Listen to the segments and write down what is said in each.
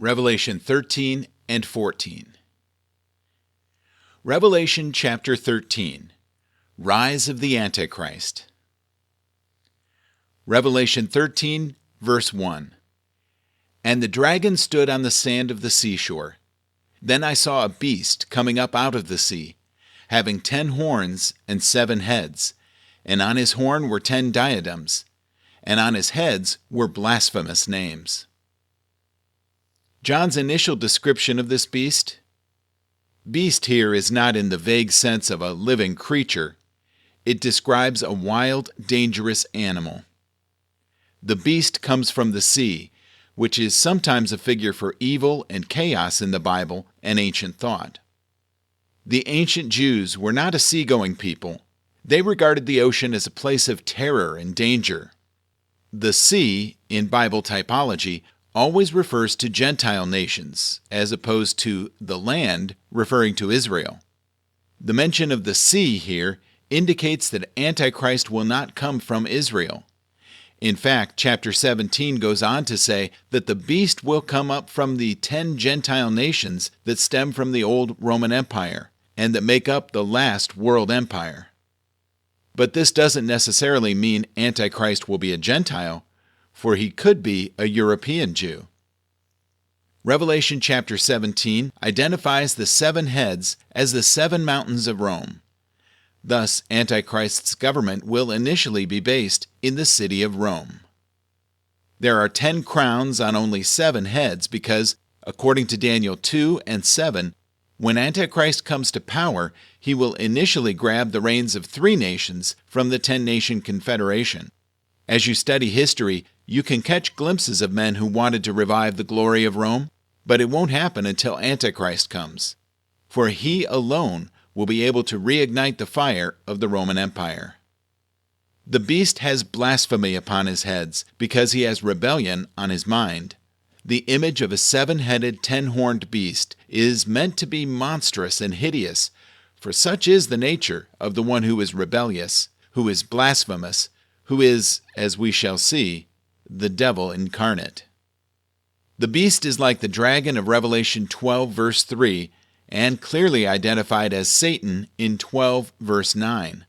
Revelation 13 and 14. Revelation chapter 13. Rise of the Antichrist. Revelation 13, verse 1. And the dragon stood on the sand of the seashore. Then I saw a beast coming up out of the sea, having 10 horns and 7 heads, and on his horn were 10 diadems, and on his heads were blasphemous names. John's initial description of this beast? Beast here is not in the vague sense of a living creature. It describes a wild, dangerous animal. The beast comes from the sea, which is sometimes a figure for evil and chaos in the Bible and ancient thought. The ancient Jews were not a seagoing people. They regarded the ocean as a place of terror and danger. The sea, in Bible typology, always refers to Gentile nations, as opposed to the land referring to Israel. The mention of the sea here indicates that Antichrist will not come from Israel. In fact, chapter 17 goes on to say that the beast will come up from the 10 Gentile nations that stem from the old Roman Empire and that make up the last world empire. But this doesn't necessarily mean Antichrist will be a Gentile, for he could be a European Jew. Revelation chapter 17 identifies the 7 heads as the 7 mountains of Rome. Thus, Antichrist's government will initially be based in the city of Rome. There are 10 crowns on only 7 heads because, according to Daniel 2 and 7, when Antichrist comes to power, he will initially grab the reins of 3 nations from the 10-nation confederation. As you study history, you can catch glimpses of men who wanted to revive the glory of Rome, but it won't happen until Antichrist comes, for he alone will be able to reignite the fire of the Roman Empire. The beast has blasphemy upon his heads because he has rebellion on his mind. The image of a 7-headed, 10-horned beast is meant to be monstrous and hideous, for such is the nature of the one who is rebellious, who is blasphemous, who is, as we shall see, the devil incarnate. The beast is like the dragon of Revelation 12, verse 3, and clearly identified as Satan in 12, verse 9.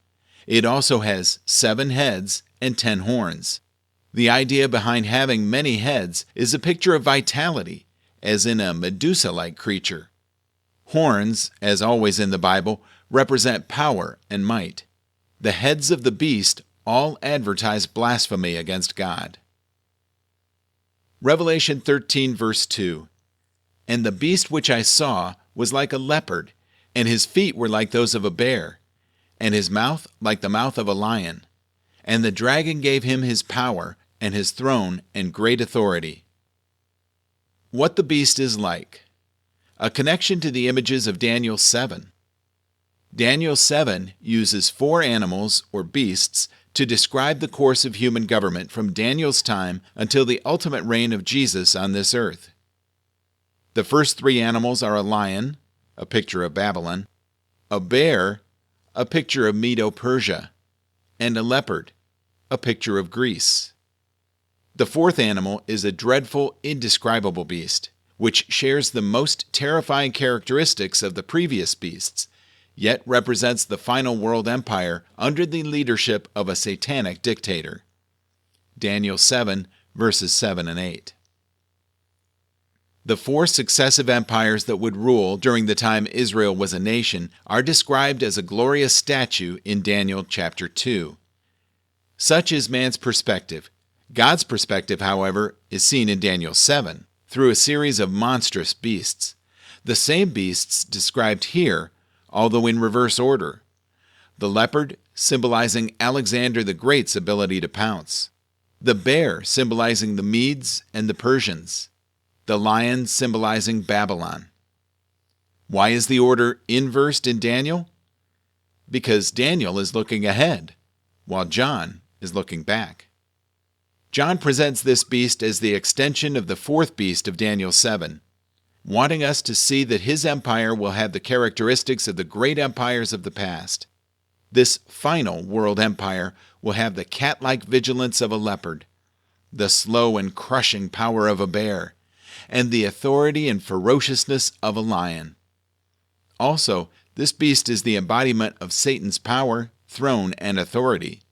It also has 7 heads and 10 horns. The idea behind having many heads is a picture of vitality, as in a Medusa-like creature. Horns, as always in the Bible, represent power and might. The heads of the beast all advertise blasphemy against God. Revelation 13, verse 2. And the beast which I saw was like a leopard, and his feet were like those of a bear, and his mouth like the mouth of a lion. And the dragon gave him his power, and his throne, and great authority. What the beast is like. A connection to the images of Daniel 7. Daniel 7 uses 4 animals, or beasts, to describe the course of human government from Daniel's time until the ultimate reign of Jesus on this earth. The first 3 animals are a lion, a picture of Babylon, a bear, a picture of Medo-Persia, and a leopard, a picture of Greece. The 4th animal is a dreadful, indescribable beast, which shares the most terrifying characteristics of the previous beasts, yet represents the final world empire under the leadership of a satanic dictator. Daniel 7, verses 7 and 8. The 4 successive empires that would rule during the time Israel was a nation are described as a glorious statue in Daniel chapter 2. Such is man's perspective. God's perspective, however, is seen in Daniel 7 through a series of monstrous beasts. The same beasts described here, although in reverse order. The leopard, symbolizing Alexander the Great's ability to pounce. The bear, symbolizing the Medes and the Persians. The lion, symbolizing Babylon. Why is the order inversed in Daniel? Because Daniel is looking ahead, while John is looking back. John presents this beast as the extension of the 4th beast of Daniel 7. Wanting us to see that his empire will have the characteristics of the great empires of the past. This final world empire will have the cat-like vigilance of a leopard, the slow and crushing power of a bear, and the authority and ferociousness of a lion. Also, this beast is the embodiment of Satan's power, throne, and authority.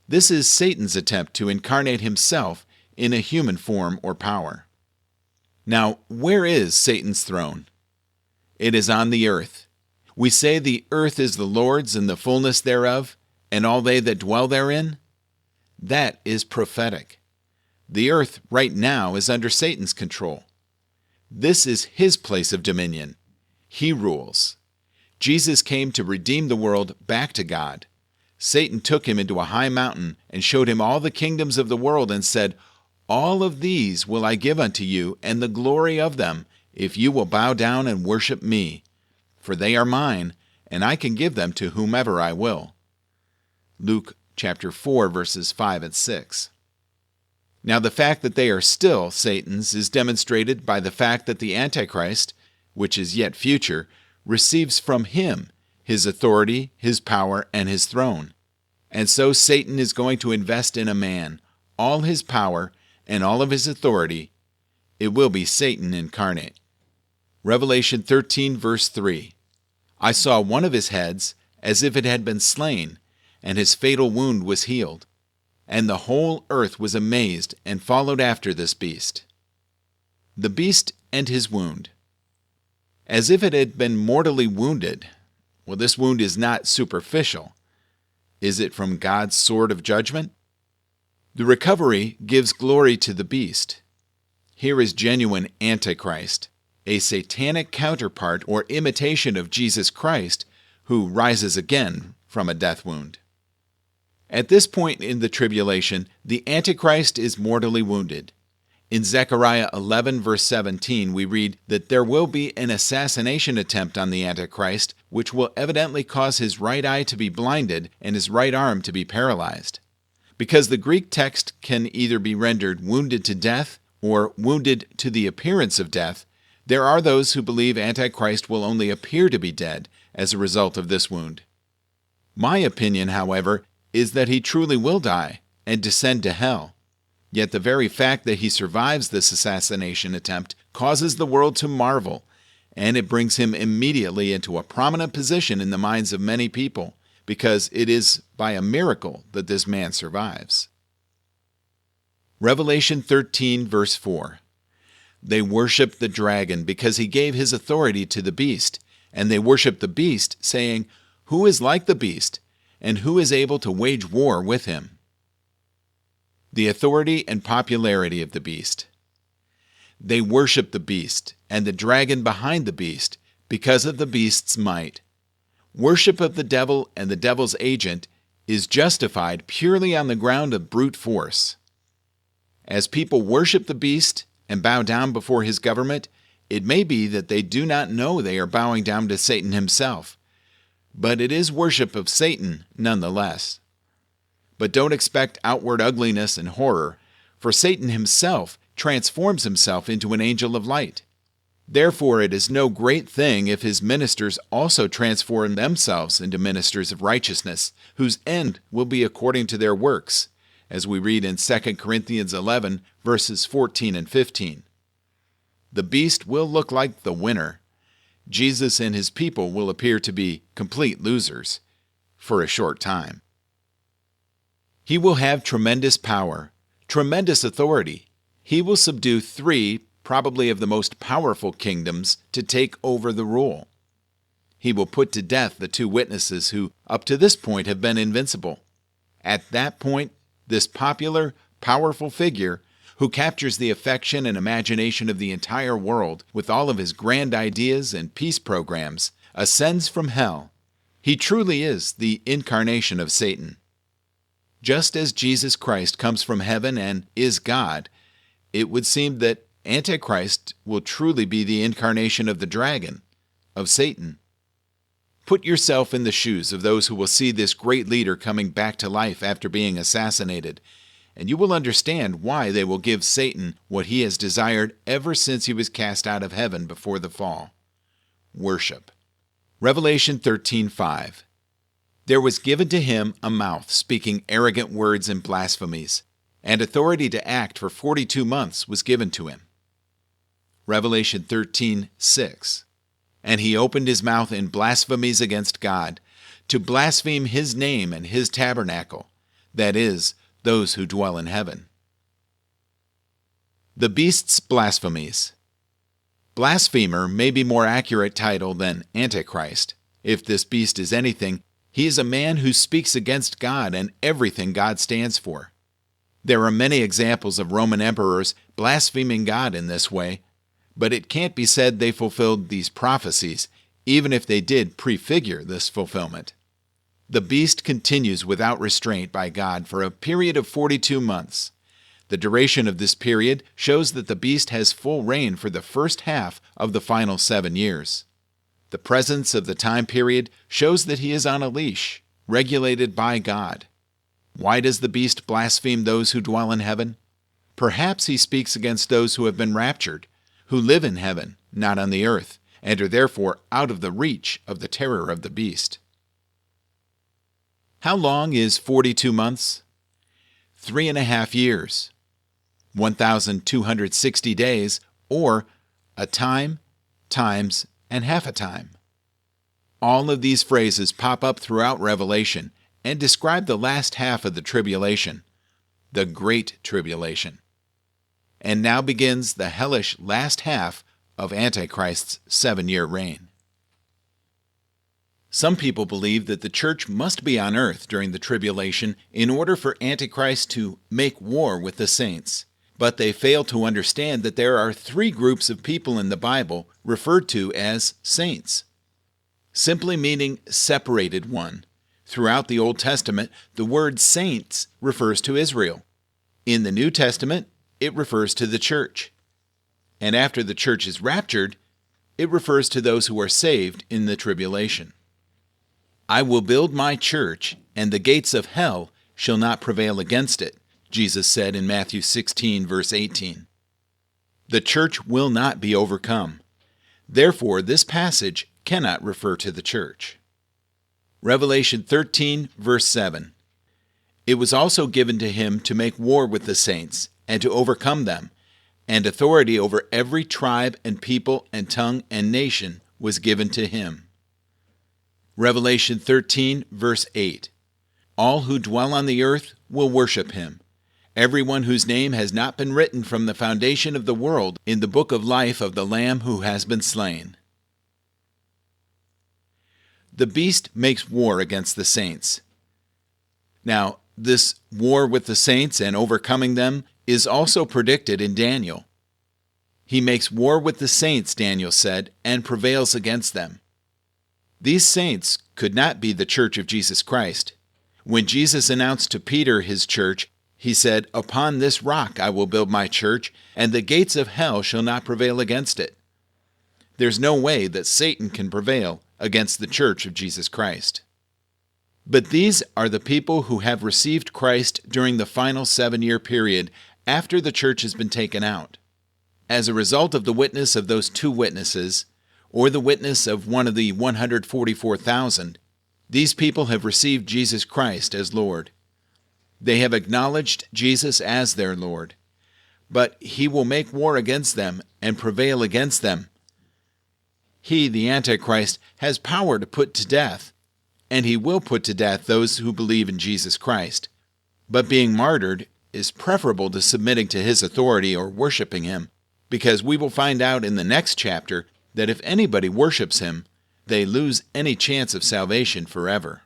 This is Satan's attempt to incarnate himself in a human form or power. Now, where is Satan's throne? It is on the earth. We say the earth is the Lord's and the fullness thereof, and all they that dwell therein. That is prophetic. The earth right now is under Satan's control. This is his place of dominion. He rules. Jesus came to redeem the world back to God. Satan took him into a high mountain and showed him all the kingdoms of the world and said, "All of these will I give unto you, and the glory of them, if you will bow down and worship me. For they are mine, and I can give them to whomever I will." Luke chapter 4, verses 5 and 6. Now the fact that they are still Satan's is demonstrated by the fact that the Antichrist, which is yet future, receives from him his authority, his power, and his throne. And so Satan is going to invest in a man all his power and all of his authority. It will be Satan incarnate. Revelation 13, verse 3. I saw one of his heads as if it had been slain, and his fatal wound was healed. And the whole earth was amazed and followed after this beast. The beast and his wound. As if it had been mortally wounded. Well, this wound is not superficial. Is it from God's sword of judgment? The recovery gives glory to the beast. Here is genuine Antichrist, a satanic counterpart or imitation of Jesus Christ, who rises again from a death wound. At this point in the tribulation, the Antichrist is mortally wounded. In Zechariah 11, verse 17, we read that there will be an assassination attempt on the Antichrist, which will evidently cause his right eye to be blinded and his right arm to be paralyzed. Because the Greek text can either be rendered wounded to death or wounded to the appearance of death, there are those who believe Antichrist will only appear to be dead as a result of this wound. My opinion, however, is that he truly will die and descend to hell. Yet the very fact that he survives this assassination attempt causes the world to marvel, and it brings him immediately into a prominent position in the minds of many people, because it is by a miracle that this man survives. Revelation 13, verse 4. They worshiped the dragon because he gave his authority to the beast, and they worshiped the beast, saying, "Who is like the beast, and who is able to wage war with him?" The authority and popularity of the beast. They worship the beast and the dragon behind the beast because of the beast's might. Worship of the devil and the devil's agent is justified purely on the ground of brute force. As people worship the beast and bow down before his government, it may be that they do not know they are bowing down to Satan himself, but it is worship of Satan nonetheless. But don't expect outward ugliness and horror, for Satan himself transforms himself into an angel of light. Therefore it is no great thing if his ministers also transform themselves into ministers of righteousness, whose end will be according to their works, as we read in 2 Corinthians 11, verses 14 and 15. The beast will look like the winner. Jesus and his people will appear to be complete losers for a short time. He will have tremendous power, tremendous authority. He will subdue 3, probably of the most powerful kingdoms, to take over the rule. He will put to death the 2 witnesses who, up to this point, have been invincible. At that point, this popular, powerful figure, who captures the affection and imagination of the entire world with all of his grand ideas and peace programs, ascends from hell. He truly is the incarnation of Satan. Just as Jesus Christ comes from heaven and is God, it would seem that Antichrist will truly be the incarnation of the dragon, of Satan. Put yourself in the shoes of those who will see this great leader coming back to life after being assassinated, and you will understand why they will give Satan what he has desired ever since he was cast out of heaven before the fall: worship. Revelation 13:5. There was given to him a mouth speaking arrogant words and blasphemies, and authority to act for 42 months was given to him. Revelation 13:6. And he opened his mouth in blasphemies against God, to blaspheme his name and his tabernacle, that is, those who dwell in heaven. The beast's blasphemies. Blasphemer may be more accurate title than Antichrist. If this beast is anything, he is a man who speaks against God and everything God stands for. There are many examples of Roman emperors blaspheming God in this way, but it can't be said they fulfilled these prophecies, even if they did prefigure this fulfillment. The beast continues without restraint by God for a period of 42 months. The duration of this period shows that the beast has full reign for the first half of the final 7 years. The presence of the time period shows that he is on a leash, regulated by God. Why does the beast blaspheme those who dwell in heaven? Perhaps he speaks against those who have been raptured, who live in heaven, not on the earth, and are therefore out of the reach of the terror of the beast. How long is 42 months? 3.5 years, 1,260 days, or a time, times, and half a time. All of these phrases pop up throughout Revelation and describe the last half of the tribulation, the Great Tribulation. And now begins the hellish last half of Antichrist's 7-year reign. Some people believe that the church must be on earth during the tribulation in order for Antichrist to make war with the saints. But they fail to understand that there are 3 groups of people in the Bible referred to as saints, simply meaning separated one. Throughout the Old Testament, the word saints refers to Israel. In the New Testament, it refers to the church. And after the church is raptured, it refers to those who are saved in the tribulation. I will build my church, and the gates of hell shall not prevail against it, Jesus said in Matthew 16, verse 18. The church will not be overcome. Therefore, this passage cannot refer to the church. Revelation 13, verse 7. It was also given to him to make war with the saints, and to overcome them, and authority over every tribe and people and tongue and nation was given to him. Revelation 13, verse 8. All who dwell on the earth will worship him. Everyone whose name has not been written from the foundation of the world in the book of life of the Lamb who has been slain. The beast makes war against the saints. Now, this war with the saints and overcoming them is also predicted in Daniel. He makes war with the saints, Daniel said, and prevails against them. These saints could not be the church of Jesus Christ. When Jesus announced to Peter his church, he said, "Upon this rock I will build my church, and the gates of hell shall not prevail against it." There's no way that Satan can prevail against the church of Jesus Christ. But these are the people who have received Christ during the final 7-year period after the church has been taken out. As a result of the witness of those 2 witnesses, or the witness of one of the 144,000, these people have received Jesus Christ as Lord. They have acknowledged Jesus as their Lord, but he will make war against them and prevail against them. He, the Antichrist, has power to put to death, and he will put to death those who believe in Jesus Christ. But being martyred is preferable to submitting to his authority or worshiping him, because we will find out in the next chapter that if anybody worships him, they lose any chance of salvation forever.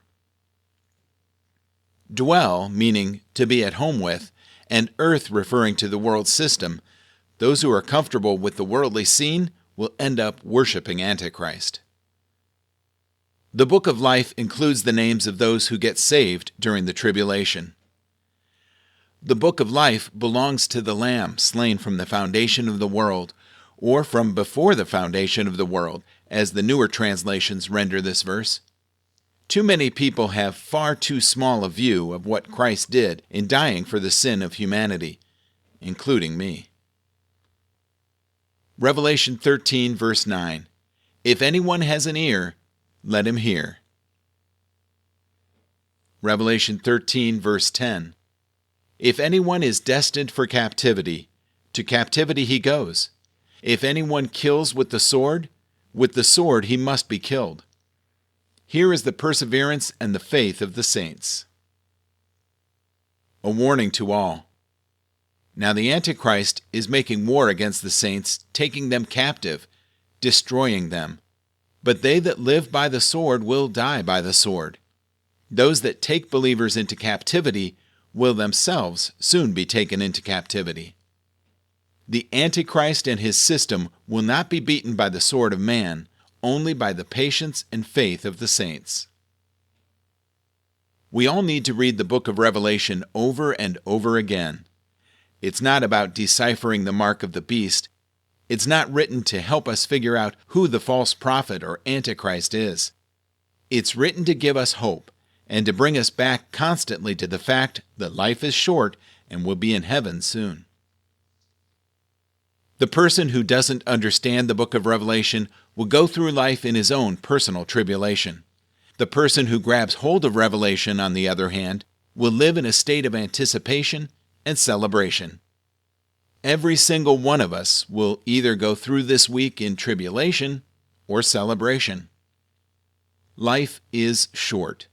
Dwell, meaning to be at home with, and earth referring to the world system, those who are comfortable with the worldly scene will end up worshiping Antichrist. The book of life includes the names of those who get saved during the tribulation. The book of life belongs to the Lamb slain from the foundation of the world, or from before the foundation of the world, as the newer translations render this verse. Too many people have far too small a view of what Christ did in dying for the sin of humanity, including me. Revelation 13, verse 9. If anyone has an ear, let him hear. Revelation 13, verse 10. If anyone is destined for captivity, to captivity he goes. If anyone kills with the sword he must be killed. Here is the perseverance and the faith of the saints. A warning to all. Now the Antichrist is making war against the saints, taking them captive, destroying them. But they that live by the sword will die by the sword. Those that take believers into captivity will themselves soon be taken into captivity. The Antichrist and his system will not be beaten by the sword of man, only by the patience and faith of the saints. We all need to read the book of Revelation over and over again. It's not about deciphering the mark of the beast. It's not written to help us figure out who the false prophet or Antichrist is. It's written to give us hope and to bring us back constantly to the fact that life is short and we'll be in heaven soon. The person who doesn't understand the book of Revelation will go through life in his own personal tribulation. The person who grabs hold of Revelation, on the other hand, will live in a state of anticipation and celebration. Every single one of us will either go through this week in tribulation or celebration. Life is short.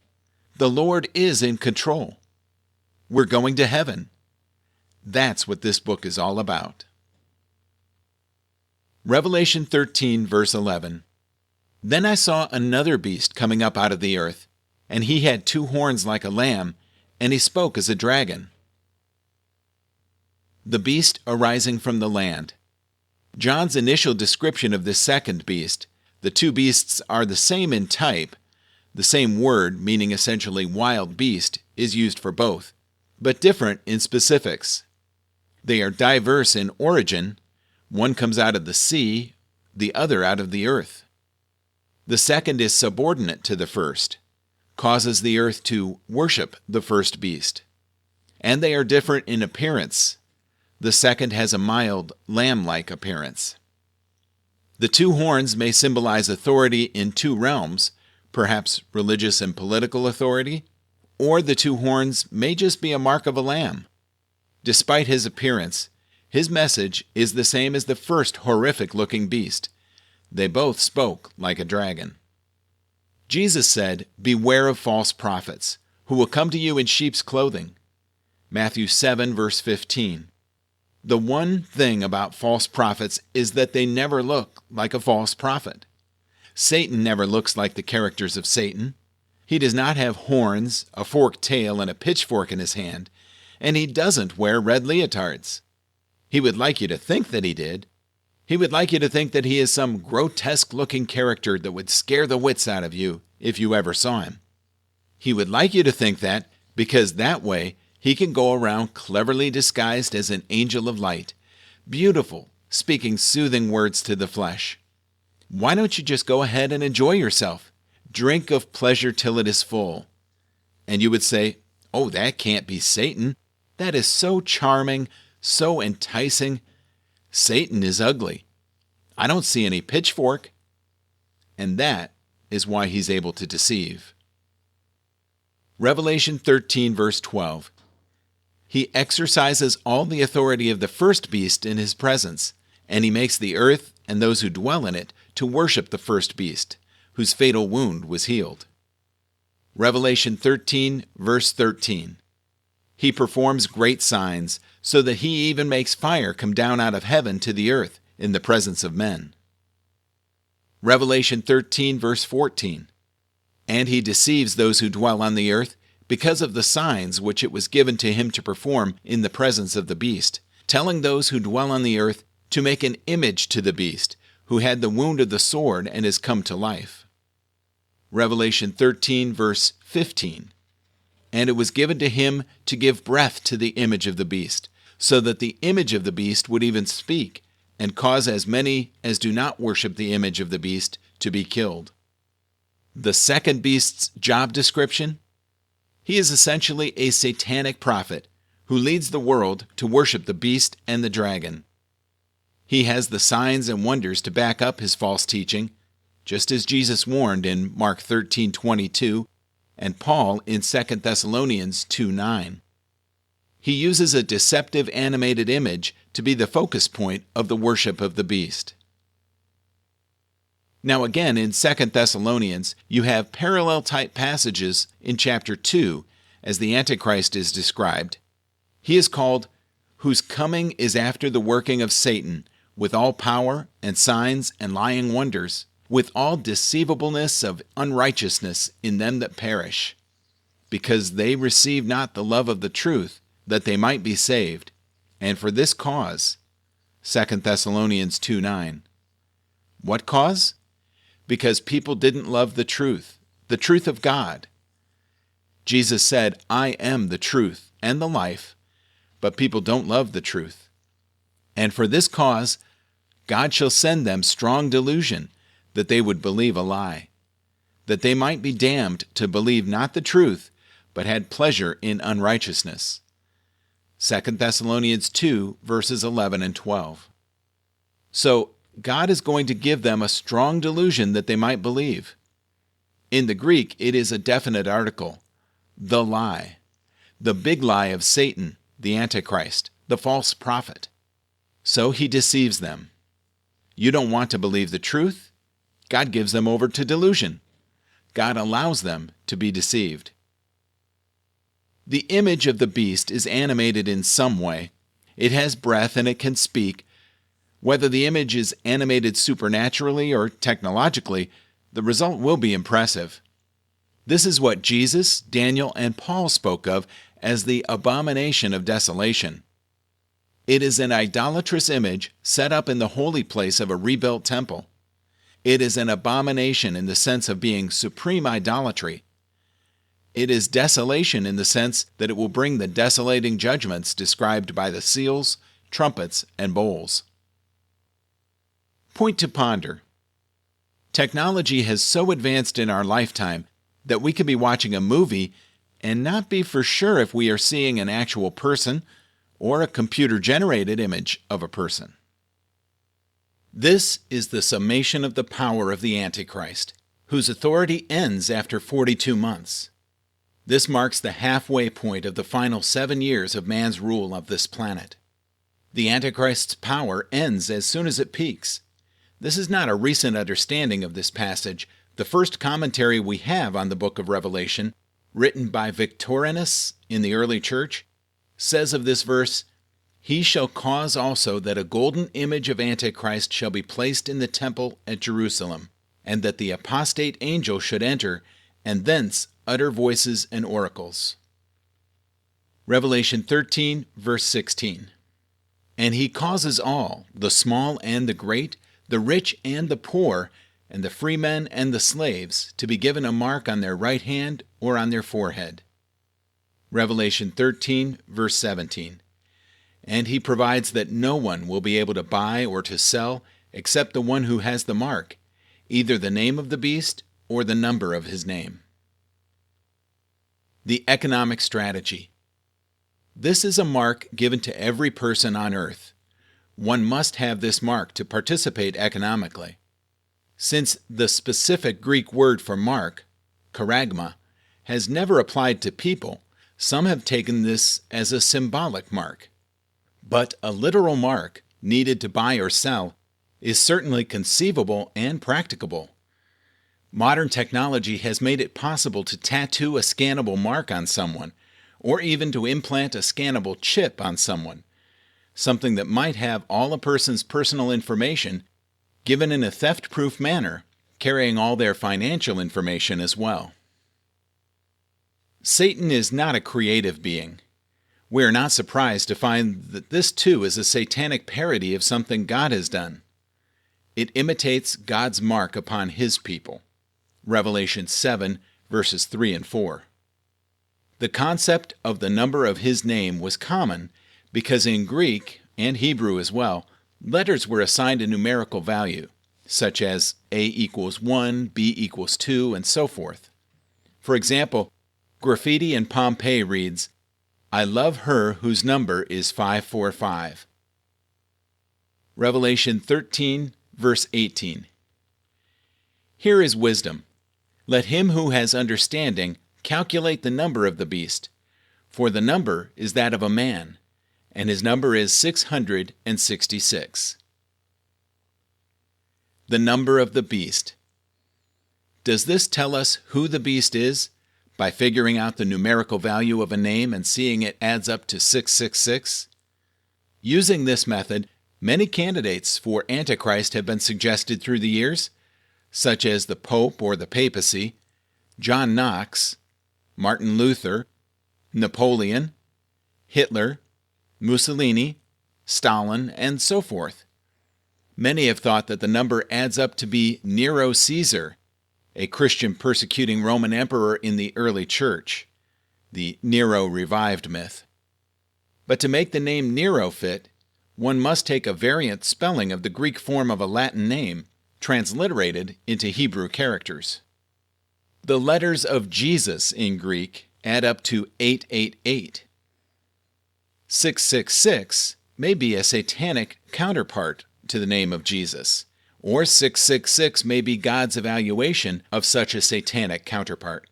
The Lord is in control. We're going to heaven. That's what this book is all about. Revelation 13, verse 11. Then I saw another beast coming up out of the earth, and he had 2 horns like a lamb, and he spoke as a dragon. The beast arising from the land. John's initial description of this second beast, the 2 beasts are the same in type. The same word, meaning essentially wild beast, is used for both, but different in specifics. They are diverse in origin. One comes out of the sea, the other out of the earth. The second is subordinate to the first, causes the earth to worship the first beast. And they are different in appearance. The second has a mild, lamb-like appearance. The 2 horns may symbolize authority in 2 realms, perhaps religious and political authority, or the 2 horns may just be a mark of a lamb. Despite his appearance, his message is the same as the first horrific-looking beast. They both spoke like a dragon. Jesus said, "Beware of false prophets, who will come to you in sheep's clothing." Matthew 7, verse 15. The one thing about false prophets is that they never look like a false prophet. Satan never looks like the characters of Satan. He does not have horns, a forked tail, and a pitchfork in his hand, and he doesn't wear red leotards. He would like you to think that he did. He would like you to think that he is some grotesque-looking character that would scare the wits out of you if you ever saw him. He would like you to think that because that way he can go around cleverly disguised as an angel of light, beautiful, speaking soothing words to the flesh. Why don't you just go ahead and enjoy yourself? Drink of pleasure till it is full. And you would say, "Oh, that can't be Satan. That is so charming, so enticing. Satan is ugly. I don't see any pitchfork." And that is why he's able to deceive. Revelation 13, verse 12. He exercises all the authority of the first beast in his presence, and he makes the earth and those who dwell in it to worship the first beast, whose fatal wound was healed. Revelation 13, verse 13. He performs great signs, so that he even makes fire come down out of heaven to the earth in the presence of men. Revelation 13, verse 14. And he deceives those who dwell on the earth because of the signs which it was given to him to perform in the presence of the beast, telling those who dwell on the earth to make an image to the beast, who had the wound of the sword and is come to life. Revelation 13, verse 15. And it was given to him to give breath to the image of the beast, so that the image of the beast would even speak, and cause as many as do not worship the image of the beast to be killed. The second beast's job description? He is essentially a satanic prophet who leads the world to worship the beast and the dragon. He has the signs and wonders to back up his false teaching, just as Jesus warned in Mark 13:22 and Paul in 2 Thessalonians 2:9. He uses a deceptive animated image to be the focus point of the worship of the beast. Now again, in 2 Thessalonians, you have parallel type passages in chapter 2 as the Antichrist is described. He is called, "whose coming is after the working of Satan, with all power and signs and lying wonders, with all deceivableness of unrighteousness in them that perish, because they receive not the love of the truth, that they might be saved. And for this cause," 2 Thessalonians 2:9. What cause? Because people didn't love the truth of God. Jesus said, "I am the truth and the life," but people don't love the truth. "And for this cause, God shall send them strong delusion, that they would believe a lie, that they might be damned to believe not the truth, but had pleasure in unrighteousness." 2 Thessalonians 2, verses 11 and 12. So, God is going to give them a strong delusion that they might believe. In the Greek, it is a definite article, the lie, the big lie of Satan, the Antichrist, the false prophet. So he deceives them. You don't want to believe the truth? God gives them over to delusion. God allows them to be deceived. The image of the beast is animated in some way. It has breath and it can speak. Whether the image is animated supernaturally or technologically, the result will be impressive. This is what Jesus, Daniel, and Paul spoke of as the abomination of desolation. It is an idolatrous image set up in the holy place of a rebuilt temple. It is an abomination in the sense of being supreme idolatry. It is desolation in the sense that it will bring the desolating judgments described by the seals, trumpets, and bowls. Point to ponder. Technology has so advanced in our lifetime that we could be watching a movie and not be for sure if we are seeing an actual person or a computer-generated image of a person. This is the summation of the power of the Antichrist, whose authority ends after 42 months. This marks the halfway point of the final 7 years of man's rule of this planet. The Antichrist's power ends as soon as it peaks. This is not a recent understanding of this passage. The first commentary we have on the book of Revelation, written by Victorinus in the early church, says of this verse, "He shall cause also that a golden image of Antichrist shall be placed in the temple at Jerusalem, and that the apostate angel should enter, and thence utter voices and oracles." Revelation 13, verse 16. "And he causes all, the small and the great, the rich and the poor, and the freemen and the slaves, to be given a mark on their right hand or on their forehead." Revelation 13, verse 17. "And he provides that no one will be able to buy or to sell except the one who has the mark, either the name of the beast or the number of his name." The economic strategy. This is a mark given to every person on earth. One must have this mark to participate economically. Since the specific Greek word for mark, charagma, has never applied to people, some have taken this as a symbolic mark. But a literal mark, needed to buy or sell, is certainly conceivable and practicable. Modern technology has made it possible to tattoo a scannable mark on someone, or even to implant a scannable chip on someone, something that might have all a person's personal information given in a theft-proof manner, carrying all their financial information as well. Satan is not a creative being. We are not surprised to find that this too is a satanic parody of something God has done. It imitates God's mark upon His people. Revelation 7, verses 3 and 4. The concept of the number of His name was common because in Greek, and Hebrew as well, letters were assigned a numerical value, such as A equals 1, B equals 2, and so forth. For example, graffiti in Pompeii reads, "I love her whose number is 545. Revelation 13, verse 18. Here is wisdom. Let him who has understanding calculate the number of the beast, For the number is that of a man, and his number is 666. The number of the beast. Does this tell us who the beast is? By figuring out the numerical value of a name and seeing it adds up to 666? Using this method, many candidates for Antichrist have been suggested through the years, such as the Pope or the Papacy, John Knox, Martin Luther, Napoleon, Hitler, Mussolini, Stalin, and so forth. Many have thought that the number adds up to be Nero Caesar, a Christian persecuting Roman emperor in the early church, the Nero revived myth. But to make the name Nero fit, one must take a variant spelling of the Greek form of a Latin name, transliterated into Hebrew characters. The letters of Jesus in Greek add up to 888. 666 may be a satanic counterpart to the name of Jesus, or 666 may be God's evaluation of such a satanic counterpart.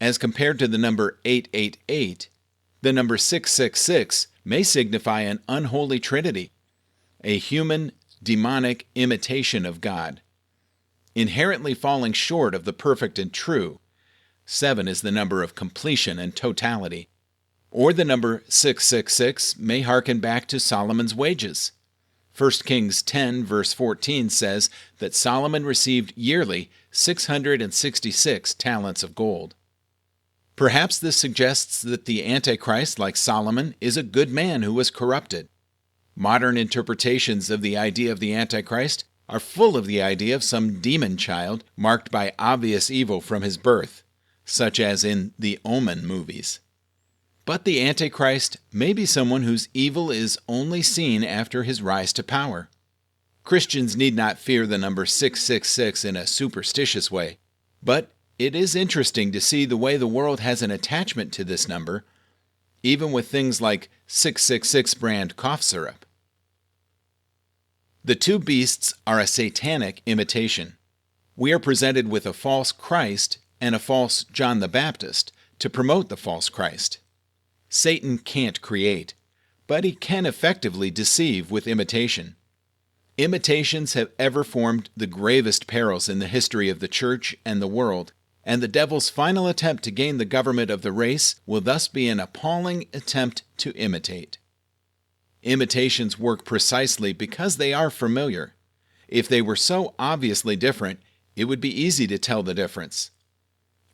As compared to the number 888, the number 666 may signify an unholy trinity, a human, demonic imitation of God. Inherently falling short of the perfect and true, 7 is the number of completion and totality. Or the number 666 may hearken back to Solomon's wages. 1 Kings 10 verse 14 says that Solomon received yearly 666 talents of gold. Perhaps this suggests that the Antichrist, like Solomon, is a good man who was corrupted. Modern interpretations of the idea of the Antichrist are full of the idea of some demon child marked by obvious evil from his birth, such as in the Omen movies. But the Antichrist may be someone whose evil is only seen after his rise to power. Christians need not fear the number 666 in a superstitious way, but it is interesting to see the way the world has an attachment to this number, even with things like 666 brand cough syrup. The two beasts are a satanic imitation. We are presented with a false Christ and a false John the Baptist to promote the false Christ. Satan can't create, but he can effectively deceive with imitation. Imitations have ever formed the gravest perils in the history of the church and the world, and the devil's final attempt to gain the government of the race will thus be an appalling attempt to imitate. Imitations work precisely because they are familiar. If they were so obviously different, it would be easy to tell the difference.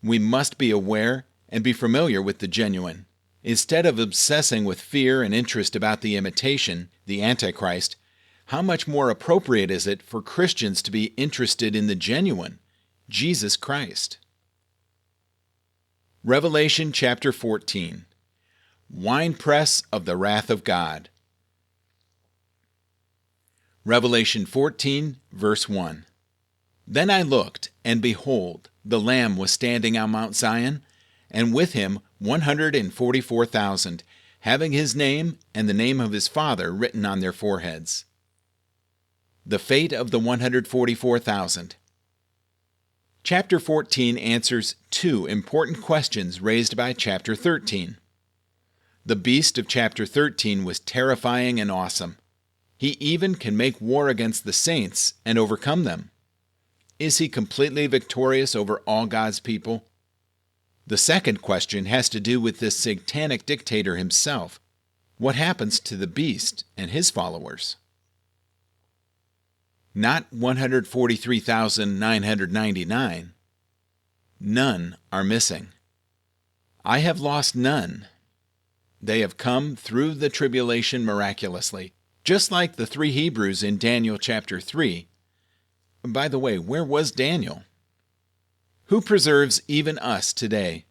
We must be aware and be familiar with the genuine. Instead of obsessing with fear and interest about the imitation, the Antichrist, how much more appropriate is it for Christians to be interested in the genuine, Jesus Christ? Revelation chapter 14. Winepress of the wrath of God. Revelation 14, verse 1. Then I looked, and behold, the Lamb was standing on Mount Zion, and with him 144,000, having his name and the name of his Father written on their foreheads. The fate of the 144,000. Chapter 14 answers two important questions raised by chapter 13. The beast of chapter 13 was terrifying and awesome. He even can make war against the saints and overcome them. Is he completely victorious over all God's people? The second question has to do with this satanic dictator himself. What happens to the beast and his followers? Not 143,999. None are missing. I have lost none. They have come through the tribulation miraculously, just like the 3 Hebrews in Daniel chapter 3. By the way, where was Daniel? Who preserves even us today?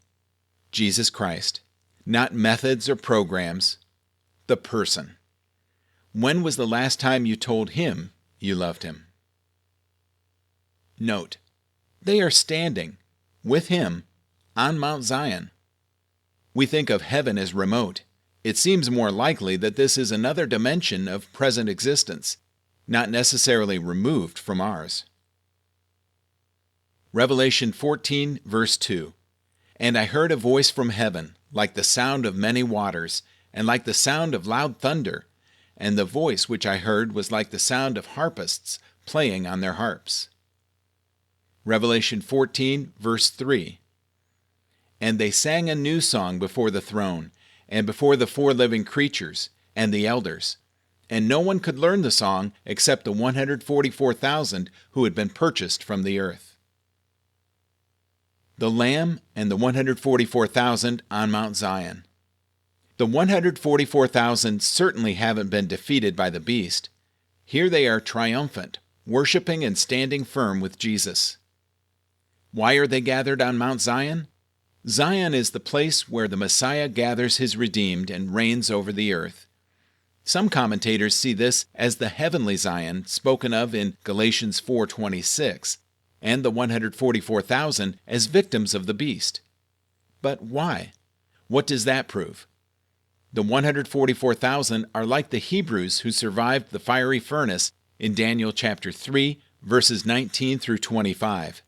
Jesus Christ. Not methods or programs. The person. When was the last time you told him you loved him? Note, they are standing with him on Mount Zion. We think of heaven as remote. It seems more likely that this is another dimension of present existence, not necessarily removed from ours. Revelation 14, verse 2. And I heard a voice from heaven, like the sound of many waters, and like the sound of loud thunder. And the voice which I heard was like the sound of harpists playing on their harps. Revelation 14, verse 3. And they sang a new song before the throne, and before the 4 living creatures, and the elders. And no one could learn the song except the 144,000 who had been purchased from the earth. The Lamb and the 144,000 on Mount Zion. The 144,000 certainly haven't been defeated by the beast. Here they are triumphant, worshiping and standing firm with Jesus. Why are they gathered on Mount Zion? Zion is the place where the Messiah gathers his redeemed and reigns over the earth. Some commentators see this as the heavenly Zion spoken of in Galatians 4:26, and the 144,000 as victims of the beast. But why? What does that prove? The 144,000 are like the Hebrews who survived the fiery furnace in Daniel chapter 3, verses 19 through 25.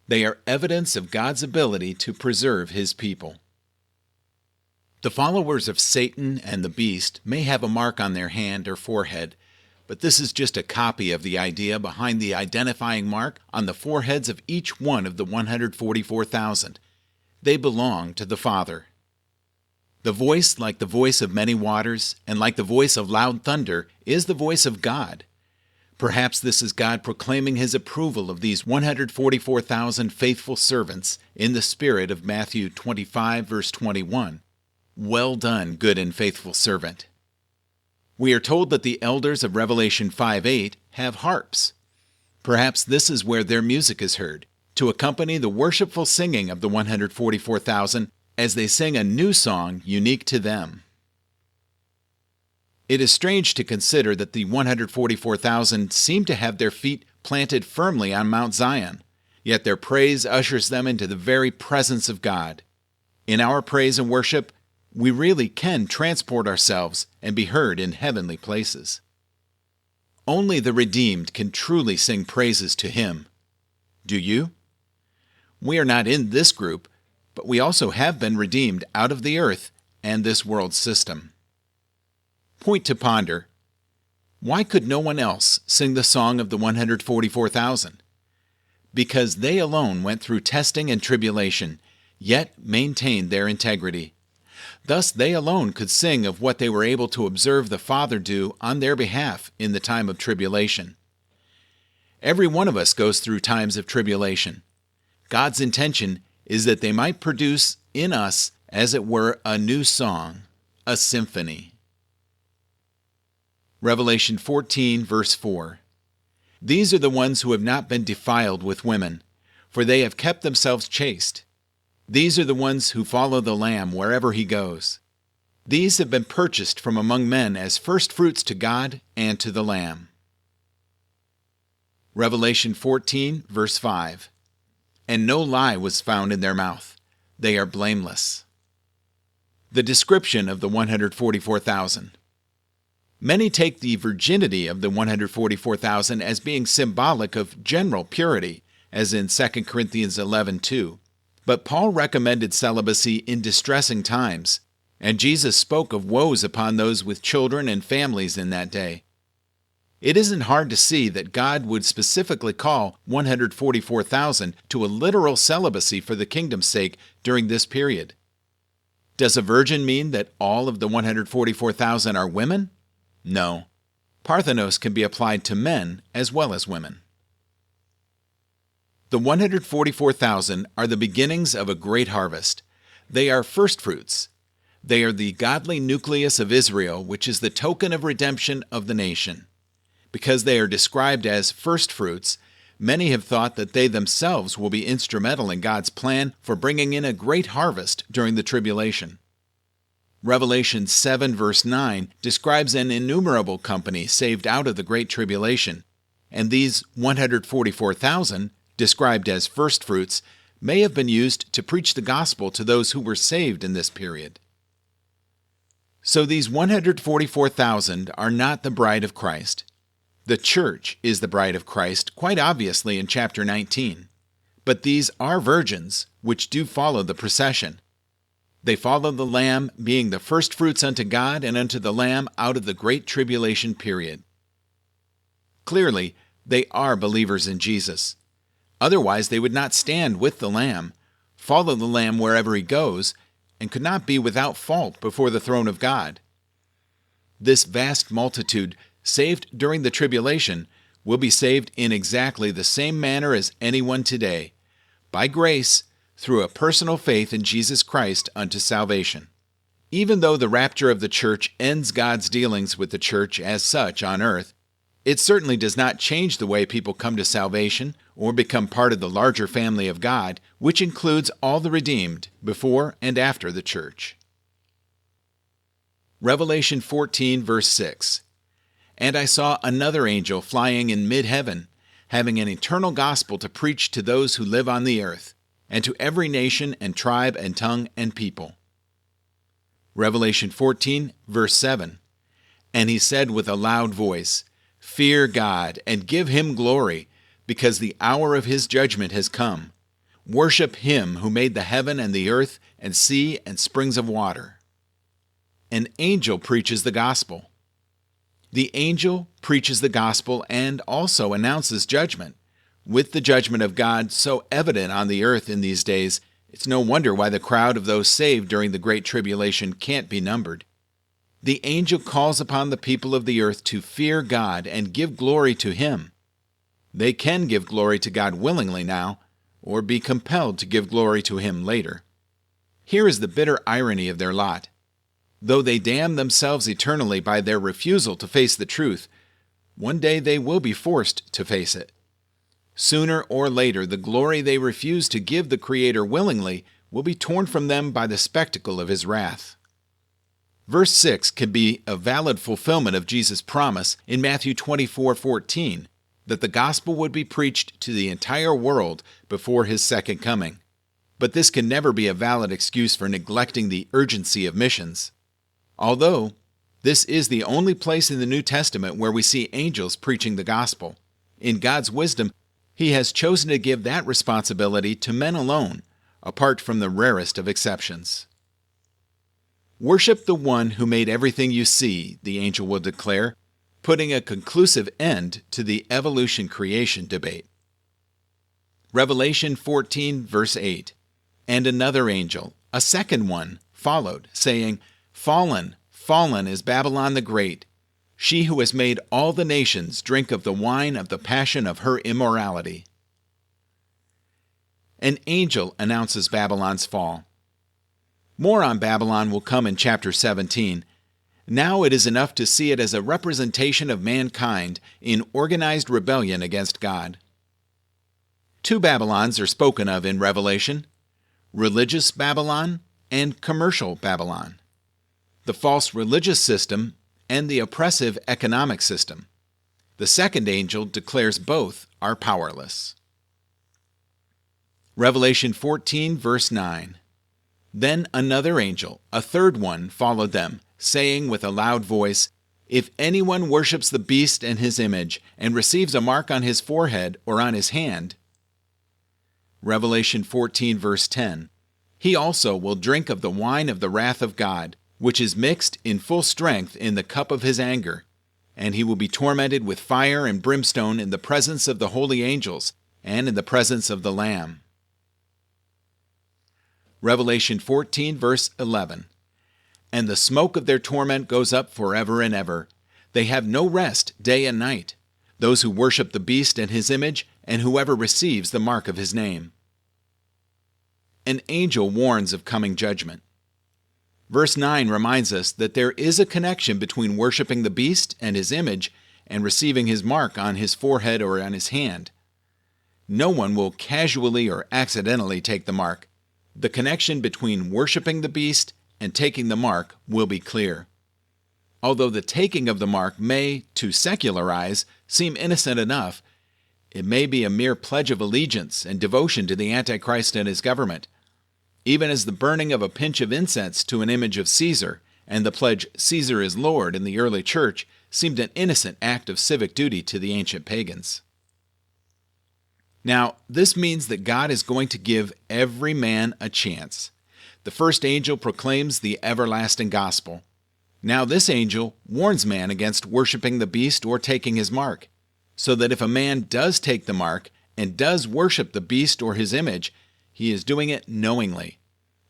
They are evidence of God's ability to preserve his people. The followers of Satan and the beast may have a mark on their hand or forehead, but this is just a copy of the idea behind the identifying mark on the foreheads of each one of the 144,000. They belong to the Father. The voice, like the voice of many waters, and like the voice of loud thunder, is the voice of God. Perhaps this is God proclaiming his approval of these 144,000 faithful servants in the spirit of Matthew 25, verse 21. Well done, good and faithful servant. We are told that the elders of Revelation 5:8 have harps. Perhaps this is where their music is heard, to accompany the worshipful singing of the 144,000 as they sing a new song unique to them. It is strange to consider that the 144,000 seem to have their feet planted firmly on Mount Zion, yet their praise ushers them into the very presence of God. In our praise and worship, we really can transport ourselves and be heard in heavenly places. Only the redeemed can truly sing praises to him. Do you? We are not in this group, but we also have been redeemed out of the earth and this world system. Point to ponder. Why could no one else sing the song of the 144,000? Because they alone went through testing and tribulation, yet maintained their integrity. Thus they alone could sing of what they were able to observe the Father do on their behalf in the time of tribulation. Every one of us goes through times of tribulation. God's intention is that they might produce in us, as it were, a new song, a symphony. Revelation 14, verse 4. These are the ones who have not been defiled with women, for they have kept themselves chaste. These are the ones who follow the Lamb wherever he goes. These have been purchased from among men as firstfruits to God and to the Lamb. Revelation 14, verse 5. And no lie was found in their mouth. They are blameless. The description of the 144,000. Many take the virginity of the 144,000 as being symbolic of general purity, as in 2 Corinthians 11:2. But Paul recommended celibacy in distressing times, and Jesus spoke of woes upon those with children and families in that day. It isn't hard to see that God would specifically call 144,000 to a literal celibacy for the kingdom's sake during this period. Does a virgin mean that all of the 144,000 are women? No. Parthenos can be applied to men as well as women. The 144,000 are the beginnings of a great harvest. They are firstfruits. They are the godly nucleus of Israel, which is the token of redemption of the nation. Because they are described as firstfruits, many have thought that they themselves will be instrumental in God's plan for bringing in a great harvest during the tribulation. Revelation 7 verse 9 describes an innumerable company saved out of the great tribulation, and these 144,000, described as firstfruits, may have been used to preach the gospel to those who were saved in this period. So these 144,000 are not the bride of Christ. The church is the bride of Christ, quite obviously in chapter 19. But these are virgins, which do follow the procession. They follow the Lamb, being the firstfruits unto God and unto the Lamb out of the great tribulation period. Clearly, they are believers in Jesus. Otherwise, they would not stand with the Lamb, follow the Lamb wherever he goes, and could not be without fault before the throne of God. This vast multitude, saved during the tribulation, will be saved in exactly the same manner as anyone today, by grace, through a personal faith in Jesus Christ unto salvation. Even though the rapture of the church ends God's dealings with the church as such on earth, it certainly does not change the way people come to salvation or become part of the larger family of God, which includes all the redeemed before and after the church. Revelation 14, verse 6. And I saw another angel flying in mid-heaven, having an eternal gospel to preach to those who live on the earth, and to every nation and tribe and tongue and people. Revelation 14, verse 7. And he said with a loud voice, Fear God, and give him glory, because the hour of his judgment has come. Worship him who made the heaven and the earth and sea and springs of water. An angel preaches the gospel. The angel preaches the gospel and also announces judgment. With the judgment of God so evident on the earth in these days, it's no wonder why the crowd of those saved during the Great Tribulation can't be numbered. The angel calls upon the people of the earth to fear God and give glory to him. They can give glory to God willingly now, or be compelled to give glory to him later. Here is the bitter irony of their lot. Though they damn themselves eternally by their refusal to face the truth, one day they will be forced to face it. Sooner or later, the glory they refuse to give the Creator willingly will be torn from them by the spectacle of his wrath. Verse 6 can be a valid fulfillment of Jesus' promise in Matthew 24:14, that the gospel would be preached to the entire world before his second coming. But this can never be a valid excuse for neglecting the urgency of missions. Although, this is the only place in the New Testament where we see angels preaching the gospel. In God's wisdom, he has chosen to give that responsibility to men alone, apart from the rarest of exceptions. Worship the one who made everything you see, the angel will declare, putting a conclusive end to the evolution-creation debate. Revelation 14, verse 8. And another angel, a second one, followed, saying, Fallen, fallen is Babylon the Great, she who has made all the nations drink of the wine of the passion of her immorality. An angel announces Babylon's fall. More on Babylon will come in chapter 17. Now it is enough to see it as a representation of mankind in organized rebellion against God. Two Babylons are spoken of in Revelation: religious Babylon and commercial Babylon. The false religious system and the oppressive economic system. The second angel declares both are powerless. Revelation 14, verse 9. Then another angel, a third one, followed them, saying with a loud voice, If anyone worships the beast and his image, and receives a mark on his forehead or on his hand, Revelation 14, verse 10, he also will drink of the wine of the wrath of God, which is mixed in full strength in the cup of his anger, and he will be tormented with fire and brimstone in the presence of the holy angels, and in the presence of the Lamb. Revelation 14, verse 11. And the smoke of their torment goes up forever and ever. They have no rest day and night, those who worship the beast and his image, and whoever receives the mark of his name. An angel warns of coming judgment. Verse 9 reminds us that there is a connection between worshiping the beast and his image and receiving his mark on his forehead or on his hand. No one will casually or accidentally take the mark. The connection between worshiping the beast and taking the mark will be clear. Although the taking of the mark may, to secular eyes, seem innocent enough, it may be a mere pledge of allegiance and devotion to the Antichrist and his government, even as the burning of a pinch of incense to an image of Caesar and the pledge Caesar is Lord in the early church seemed an innocent act of civic duty to the ancient pagans. Now, this means that God is going to give every man a chance. The first angel proclaims the everlasting gospel. Now this angel warns man against worshiping the beast or taking his mark, so that if a man does take the mark and does worship the beast or his image, he is doing it knowingly.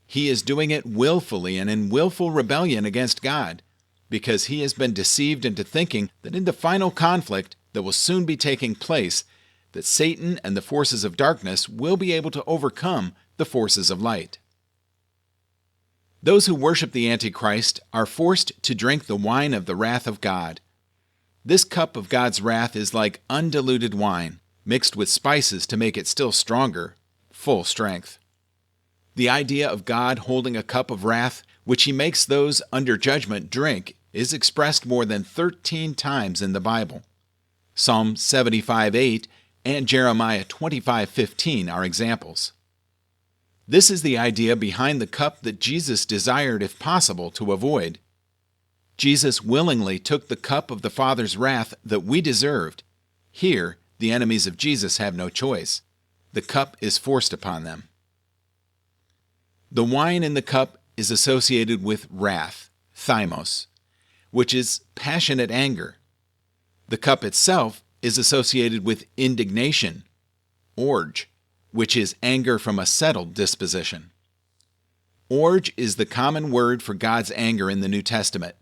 He is doing it willfully and in willful rebellion against God, because he has been deceived into thinking that in the final conflict that will soon be taking place, that Satan and the forces of darkness will be able to overcome the forces of light. Those who worship the Antichrist are forced to drink the wine of the wrath of God. This cup of God's wrath is like undiluted wine, mixed with spices to make it still stronger, full strength. The idea of God holding a cup of wrath, which he makes those under judgment drink, is expressed more than 13 times in the Bible. Psalm 75:8 and Jeremiah 25:15 are examples. This is the idea behind the cup that Jesus desired, if possible, to avoid. Jesus willingly took the cup of the Father's wrath that we deserved. Here, the enemies of Jesus have no choice. The cup is forced upon them. The wine in the cup is associated with wrath, thymos, which is passionate anger. The cup itself is associated with indignation, orge, which is anger from a settled disposition. Orge is the common word for God's anger in the New Testament.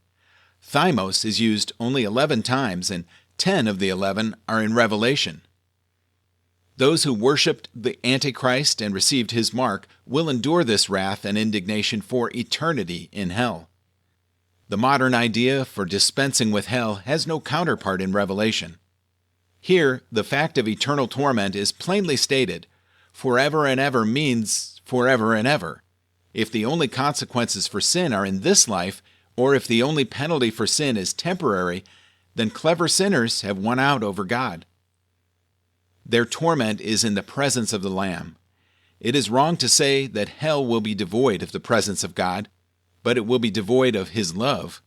Thymos is used only 11 times, and 10 of the 11 are in Revelation. Those who worshipped the Antichrist and received his mark will endure this wrath and indignation for eternity in hell. The modern idea for dispensing with hell has no counterpart in Revelation. Here, the fact of eternal torment is plainly stated. Forever and ever means forever and ever. If the only consequences for sin are in this life, or if the only penalty for sin is temporary, then clever sinners have won out over God. Their torment is in the presence of the Lamb. It is wrong to say that hell will be devoid of the presence of God, but it will be devoid of his love.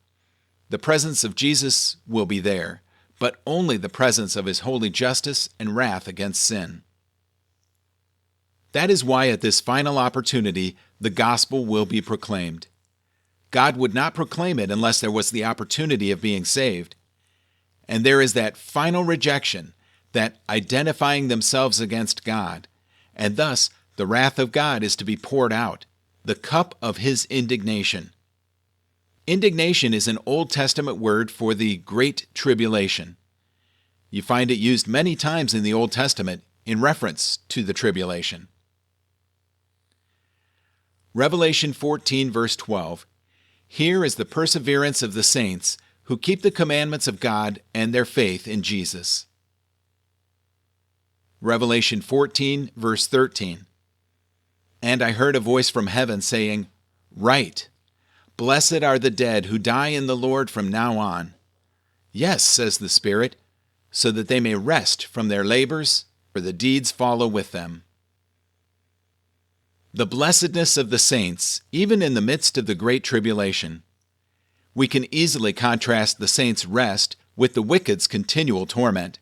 The presence of Jesus will be there, but only the presence of his holy justice and wrath against sin. That is why at this final opportunity, the gospel will be proclaimed. God would not proclaim it unless there was the opportunity of being saved. And there is that final rejection, that identifying themselves against God, and thus the wrath of God is to be poured out, the cup of his indignation. Indignation is an Old Testament word for the Great Tribulation. You find it used many times in the Old Testament in reference to the tribulation. Revelation 14, verse 12. Here is the perseverance of the saints who keep the commandments of God and their faith in Jesus. Revelation 14, verse 13. And I heard a voice from heaven saying, Write, blessed are the dead who die in the Lord from now on. Yes, says the Spirit, so that they may rest from their labors, for the deeds follow with them. The blessedness of the saints, even in the midst of the great tribulation. We can easily contrast the saints' rest with the wicked's continual torment.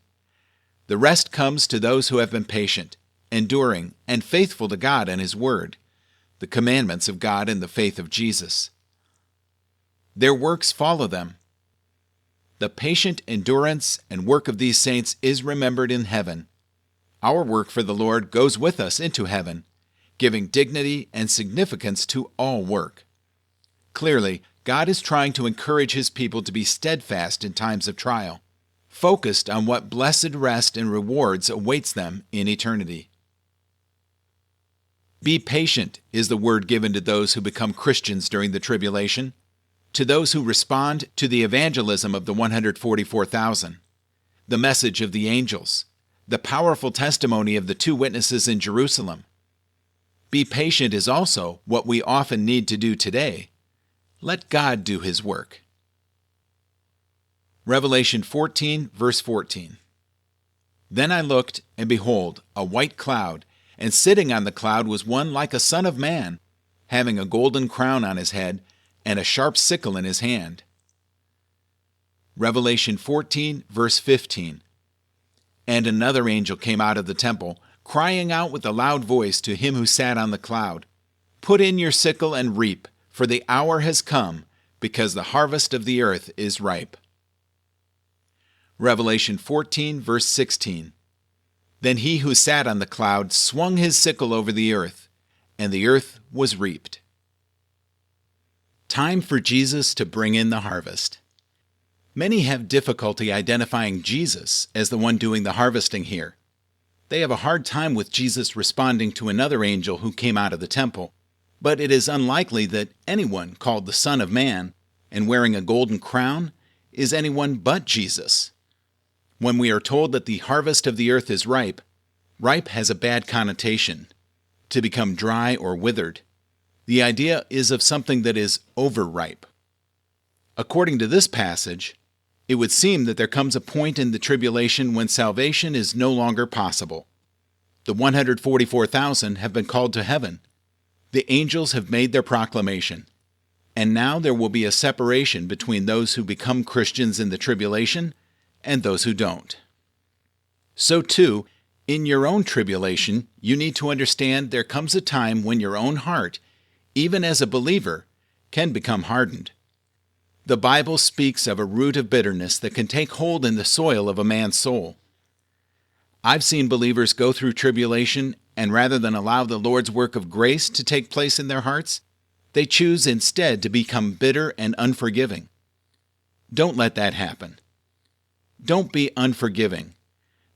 The rest comes to those who have been patient, enduring, and faithful to God and his word, the commandments of God and the faith of Jesus. Their works follow them. The patient endurance and work of these saints is remembered in heaven. Our work for the Lord goes with us into heaven, giving dignity and significance to all work. Clearly, God is trying to encourage his people to be steadfast in times of trial, focused on what blessed rest and rewards awaits them in eternity. Be patient is the word given to those who become Christians during the tribulation, to those who respond to the evangelism of the 144,000, the message of the angels, the powerful testimony of the 2 witnesses in Jerusalem. Be patient is also what we often need to do today. Let God do his work. Revelation 14, verse 14. Then I looked, and behold, a white cloud, and sitting on the cloud was one like a son of man, having a golden crown on his head, and a sharp sickle in his hand. Revelation 14, verse 15. And another angel came out of the temple, crying out with a loud voice to him who sat on the cloud, "Put in your sickle and reap, for the hour has come, because the harvest of the earth is ripe." Revelation 14, verse 16. Then he who sat on the cloud swung his sickle over the earth, and the earth was reaped. Time for Jesus to bring in the harvest. Many have difficulty identifying Jesus as the one doing the harvesting here. They have a hard time with Jesus responding to another angel who came out of the temple, but it is unlikely that anyone called the Son of Man and wearing a golden crown is anyone but Jesus. When we are told that the harvest of the earth is ripe, ripe has a bad connotation, to become dry or withered. The idea is of something that is overripe. According to this passage, it would seem that there comes a point in the tribulation when salvation is no longer possible. The 144,000 have been called to heaven. The angels have made their proclamation. And now there will be a separation between those who become Christians in the tribulation and those who don't. So too, in your own tribulation, you need to understand there comes a time when your own heart, even as a believer, can become hardened. The Bible speaks of a root of bitterness that can take hold in the soil of a man's soul. I've seen believers go through tribulation, and rather than allow the Lord's work of grace to take place in their hearts, they choose instead to become bitter and unforgiving. Don't let that happen. Don't be unforgiving.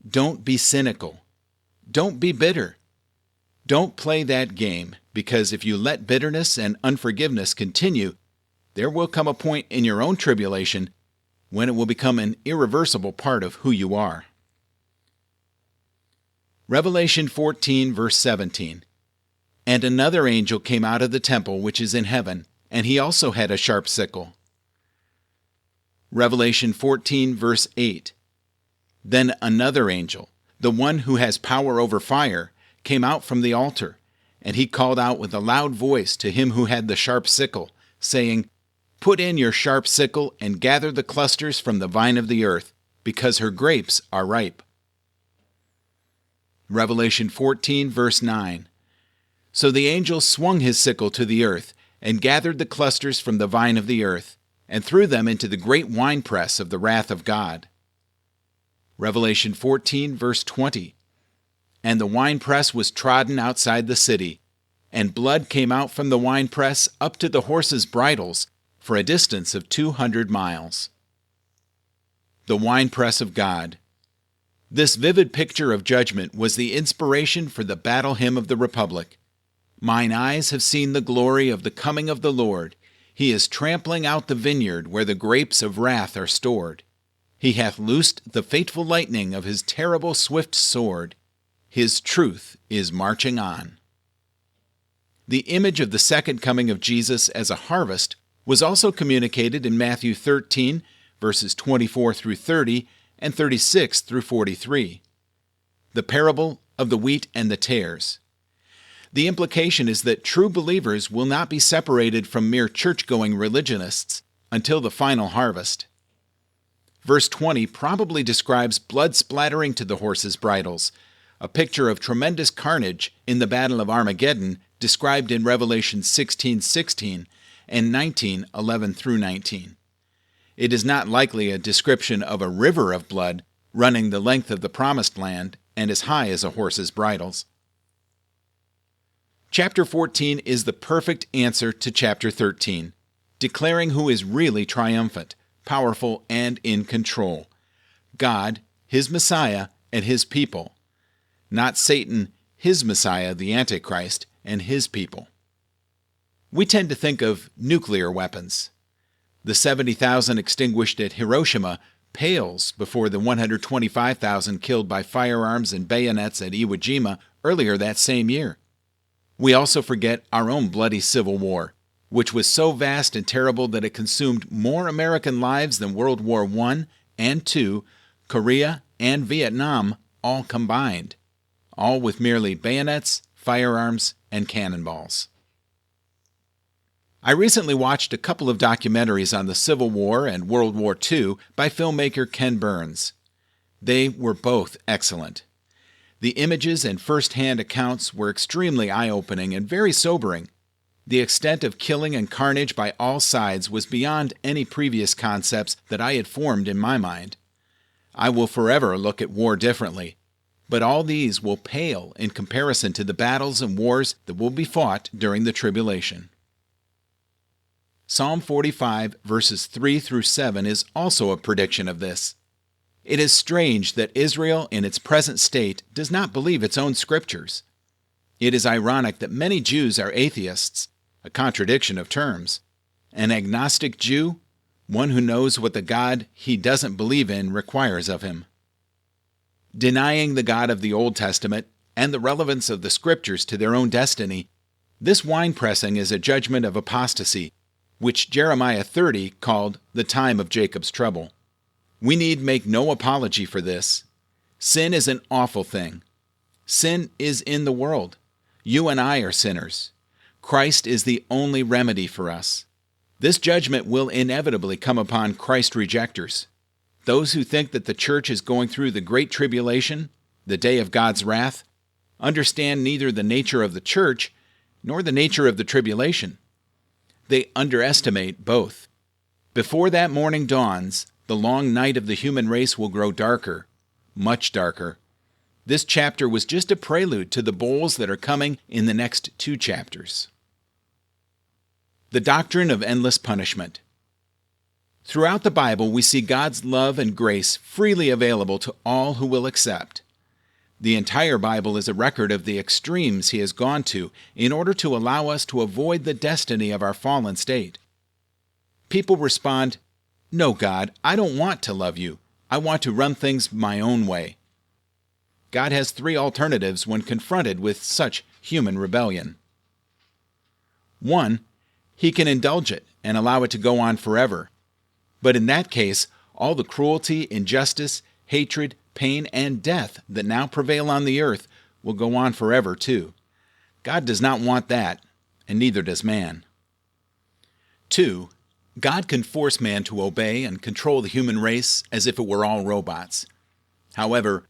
Don't be cynical. Don't be bitter. Don't play that game, because if you let bitterness and unforgiveness continue, there will come a point in your own tribulation when it will become an irreversible part of who you are. Revelation 14, verse 17. And another angel came out of the temple which is in heaven, and he also had a sharp sickle. Revelation 14, verse 8. Then another angel, the one who has power over fire, came out from the altar, and he called out with a loud voice to him who had the sharp sickle, saying, "Put in your sharp sickle and gather the clusters from the vine of the earth, because her grapes are ripe." Revelation 14, verse 9. So the angel swung his sickle to the earth, and gathered the clusters from the vine of the earth, and threw them into the great winepress of the wrath of God. Revelation 14, verse 20. And the winepress was trodden outside the city, and blood came out from the winepress up to the horses' bridles, for a distance of 200 miles. The winepress of God. This vivid picture of judgment was the inspiration for the battle hymn of the Republic. Mine eyes have seen the glory of the coming of the Lord. He is trampling out the vineyard where the grapes of wrath are stored. He hath loosed the fateful lightning of his terrible swift sword. His truth is marching on. The image of the second coming of Jesus as a harvest was also communicated in Matthew 13, verses 24 through 30 and 36 through 43. The parable of the wheat and the tares. The implication is that true believers will not be separated from mere church-going religionists until the final harvest. Verse 20 probably describes blood splattering to the horses' bridles, a picture of tremendous carnage in the Battle of Armageddon described in Revelation 16:16 and 19:11 through 19. It is not likely a description of a river of blood running the length of the Promised Land and as high as a horse's bridles. Chapter 14 is the perfect answer to chapter 13, declaring who is really triumphant, powerful, and in control: God, His Messiah, and His people. Not Satan, his Messiah, the Antichrist, and his people. We tend to think of nuclear weapons. The 70,000 extinguished at Hiroshima pales before the 125,000 killed by firearms and bayonets at Iwo Jima earlier that same year. We also forget our own bloody Civil War, which was so vast and terrible that it consumed more American lives than World War I and II, Korea, and Vietnam all combined, all with merely bayonets, firearms, and cannonballs. I recently watched a couple of documentaries on the Civil War and World War II by filmmaker Ken Burns. They were both excellent. The images and first-hand accounts were extremely eye-opening and very sobering. The extent of killing and carnage by all sides was beyond any previous concepts that I had formed in my mind. I will forever look at war differently, but all these will pale in comparison to the battles and wars that will be fought during the tribulation. Psalm 45, verses 3 through 7 is also a prediction of this. It is strange that Israel in its present state does not believe its own scriptures. It is ironic that many Jews are atheists, a contradiction of terms. An agnostic Jew, one who knows what the God he doesn't believe in requires of him. Denying the God of the Old Testament and the relevance of the scriptures to their own destiny, this wine-pressing is a judgment of apostasy, which Jeremiah 30 called the time of Jacob's trouble. We need make no apology for this. Sin is an awful thing. Sin is in the world. You and I are sinners. Christ is the only remedy for us. This judgment will inevitably come upon Christ rejectors. Those who think that the church is going through the great tribulation, the day of God's wrath, understand neither the nature of the church nor the nature of the tribulation. They underestimate both. Before that morning dawns, the long night of the human race will grow darker, much darker. This chapter was just a prelude to the bowls that are coming in the next 2 chapters. The doctrine of endless punishment. Throughout the Bible, we see God's love and grace freely available to all who will accept. The entire Bible is a record of the extremes He has gone to in order to allow us to avoid the destiny of our fallen state. People respond, "No, God, I don't want to love you. I want to run things my own way." God has 3 alternatives when confronted with such human rebellion. 1. He can indulge it and allow it to go on forever. But in that case, all the cruelty, injustice, hatred, pain, and death that now prevail on the earth will go on forever too. God does not want that, and neither does man. 2. God can force man to obey and control the human race as if it were all robots. However,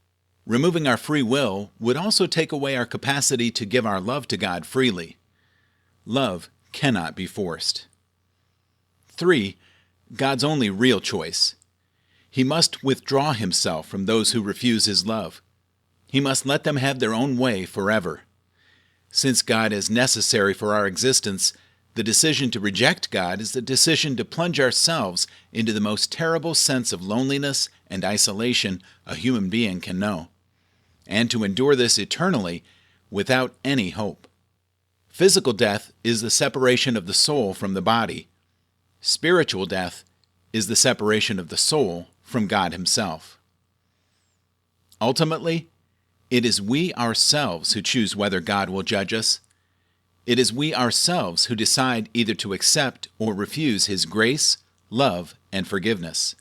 removing our free will would also take away our capacity to give our love to God freely. Love cannot be forced. 3. God's only real choice. He must withdraw Himself from those who refuse His love. He must let them have their own way forever. Since God is necessary for our existence, the decision to reject God is the decision to plunge ourselves into the most terrible sense of loneliness and isolation a human being can know, and to endure this eternally without any hope. Physical death is the separation of the soul from the body. Spiritual death is the separation of the soul from God Himself. Ultimately, it is we ourselves who choose whether God will judge us. It is we ourselves who decide either to accept or refuse His grace, love, and forgiveness.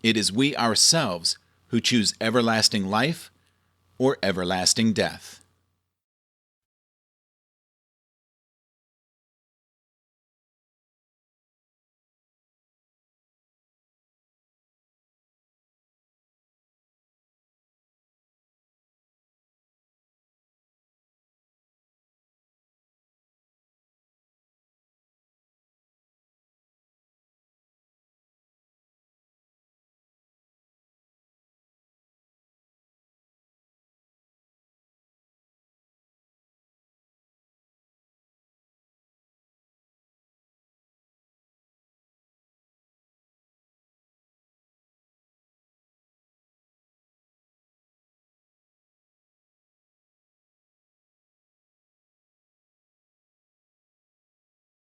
It is we ourselves who choose everlasting life or everlasting death.